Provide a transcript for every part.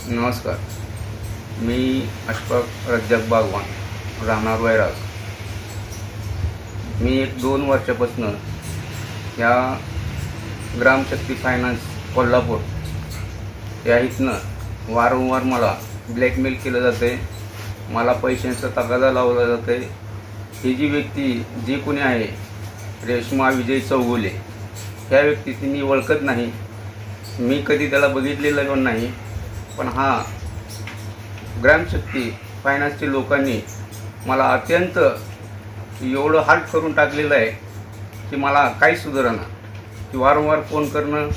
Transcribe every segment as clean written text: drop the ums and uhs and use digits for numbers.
नमस्कार. मी अशफाक रज्जाक बागवान, राहणार वैराग. मी 1-2 वर्षापासून या ग्रामशक्ती फायनान्स कोल्हापूर या इथनं वारंवार मला ब्लॅकमेल केलं जाते. मला पैशांचा तगादा लावला जाते. ही जी व्यक्ती जी कोणी आहे रेश्मा विजय चौगुले, ह्या व्यक्तीची मी ओळखत नाही. मी कधी त्याला बघितलेलं पण नाही. पण हा ग्रामशक्ती फायनान्सच्या लोकांनी मला अत्यंत एवढं हार्ट करून टाकलेलं आहे की मला काही सुधारणा. की वारंवार फोन करणं,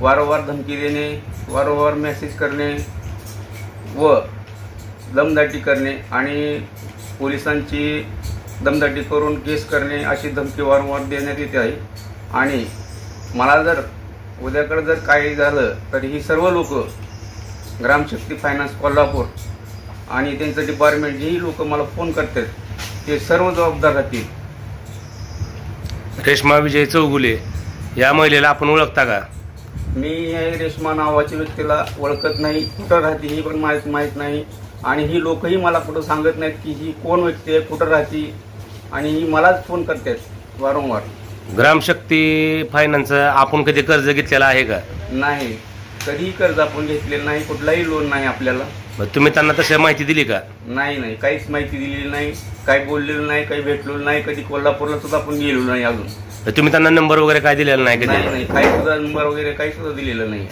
वारंवार धमकी देणे, वारंवार मेसेज करणे व दमदाटी करणे आणि पोलिसांची दमदाटी करून केस करणे अशी धमकी वारंवार देण्यात येते आहे. आणि मला जर उद्याकडे जर काही झालं तर ही सर्व लोक ग्रामशक्ती फायनान्स कोल्हापूर आणि त्यांचं डिपार्टमेंट ही लोक मला फोन करतात, ते सर्व जबाबदार राहतील. रेश्मा विजय चौगुले या महिलेला आपण ओळखता का? मी या रेश्मा नावाच्या व्यक्तीला ओळखत नाही. कुठं राहते ही पण माहीत नाही. आणि ही लोकही मला कुठं सांगत नाहीत की ही कोण व्यक्ती आहे, कुठं राहते. आणि ही मलाच फोन करतात वारंवार. ग्रामशक्ती फायनान्स आपण कधी कर्ज घेतलेला आहे का? नाही, कधीही कर्ज आपण घेतलेलं नाही. कुठलाही लोन नाही आपल्याला. तुम्ही त्यांना तशी माहिती दिली का? नाही, काहीच माहिती दिलेली नाही. काही बोललेलं नाही, काही भेटलेलं नाही. कधी कोल्हापूरला सुद्धा आपण गेलो नाही अजून. तुम्ही त्यांना नंबर वगैरे काय दिलेला नाही? नाही, काही सुद्धा नंबर वगैरे काही सुद्धा दिलेलं नाही.